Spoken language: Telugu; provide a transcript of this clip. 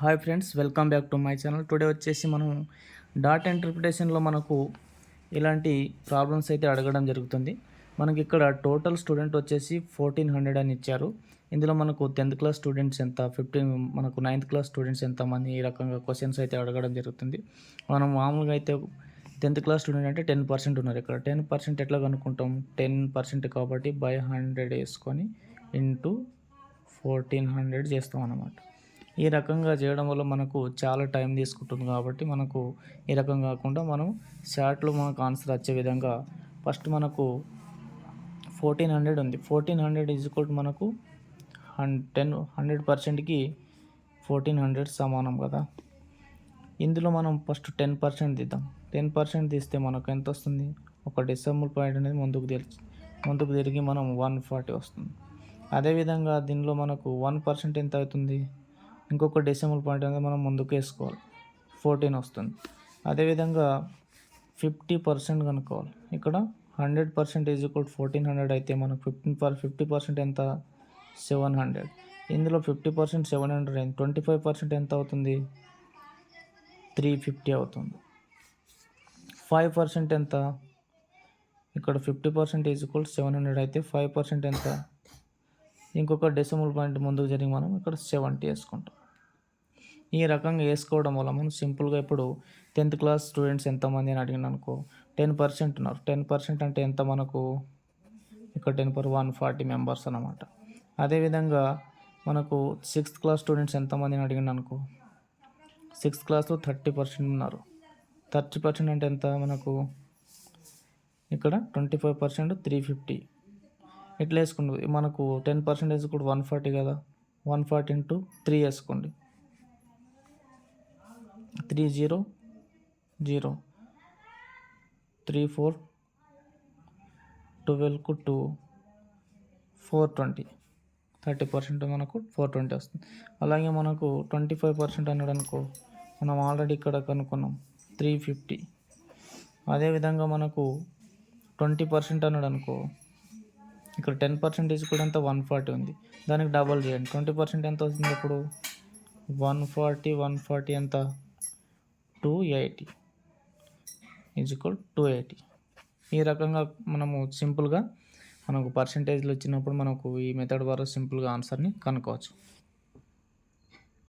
Hi friends, welcome back to my channel. Today వచ్చేసి మనం డాటా ఇంటర్ప్రిటేషన్లో మనకు ఇలాంటి ప్రాబ్లమ్స్ అయితే అడగడం జరుగుతుంది. మనకి ఇక్కడ టోటల్ స్టూడెంట్ వచ్చేసి 1400 అని ఇచ్చారు. ఇందులో మనకు 10th క్లాస్ స్టూడెంట్స్ ఎంత, మనకు 9th క్లాస్ స్టూడెంట్స్ ఎంతమంది, ఈ రకంగా క్వశ్చన్స్ అయితే అడగడం జరుగుతుంది. మనం మామూలుగా అయితే 10th క్లాస్ స్టూడెంట్ అంటే 10% ఉన్నారు. ఇక్కడ 10% ఎట్లా కనుక్కుంటాం? 10% కాబట్టి బై 100 వేసుకొని ఇంటూ 1400 చేస్తాం అన్నమాట. ఈ రకంగా చేయడం వల్ల మనకు చాలా టైం తీసుకుంటుంది. కాబట్టి మనకు ఈ రకంగా కాకుండా మనం షార్ట్లో మనకు ఆన్సర్ వచ్చే విధంగా ఫస్ట్ మనకు 1400 ఉంది. 1400 ఈజ్ ఈక్వల్ టు మనకు 100%కి 1400 సమానం కదా. ఇందులో మనం ఫస్ట్ 10% తీద్దాం. 10% తీస్తే మనకు ఎంత వస్తుంది? ఒక డెసిమల్ పాయింట్ అనేది ముందుకు తిరిగి మనం 140 వస్తుంది. అదేవిధంగా దీనిలో మనకు 1% ఎంత అవుతుంది? ఇంకొక డెసిమల్ పాయింట్ అనేది మనం ముందుకు వేసుకోవాలి, 14 వస్తుంది. అదేవిధంగా 50% కనుక్కోవాలి. ఇక్కడ 100% ఈజ్ ఈక్వల్ 1400 అయితే మనకు 50% ఎంత? 700. ఇందులో 50% 700 అయింది. 25% ఎంత అవుతుంది? 350 అవుతుంది. 5% ఎంత? ఇక్కడ 50% ఈజ్ ఈక్వల్ 700 అయితే 5% ఎంత? ఇంకొక డెసిమల్ పాయింట్ ముందుకు జరిగి మనం ఇక్కడ 70 వేసుకుంటాం. ఈ రకంగా వేసుకోవడం వల్ల మనం సింపుల్గా ఇప్పుడు 10th క్లాస్ స్టూడెంట్స్ ఎంతమంది అని అడిగిన అనుకో, 10% ఉన్నారు. 10% అంటే ఎంత మనకు? ఇక్కడ 140 మెంబర్స్ అన్నమాట. అదేవిధంగా మనకు 6th క్లాస్ స్టూడెంట్స్ ఎంతమంది అని అడిగిన అనుకో, 6th క్లాస్లో 30% ఉన్నారు. 30% అంటే ఎంత మనకు? ఇక్కడ 25% 350. ఇట్లా వేసుకోండి. మనకు 10% కూడా 140 కదా. 140 ఇంటూ 3 వేసుకోండి. 300 34 12కు 2 420. 30% మనకు 420 వస్తుంది. అలాగే మనకు 25% అన్నాడు అనుకో, మనం ఆల్రెడీ ఇక్కడ కనుక్కున్నాం 350. అదేవిధంగా మనకు 20% అన్నాడు అనుకో, ఇక్కడ 10% కూడా ఎంత? 140 ఉంది. దానికి డబల్ చేయండి. 20% ఎంత వస్తుంది? ఇప్పుడు 140 ఎంత? 280 ఈజ్ ఈక్వల్ 280. ఈ రకంగా మనము సింపుల్గా మనకు పర్సంటేజ్లు వచ్చినప్పుడు మనకు ఈ మెథడ్ ద్వారా సింపుల్గా ఆన్సర్ని కనుక్కోవచ్చు.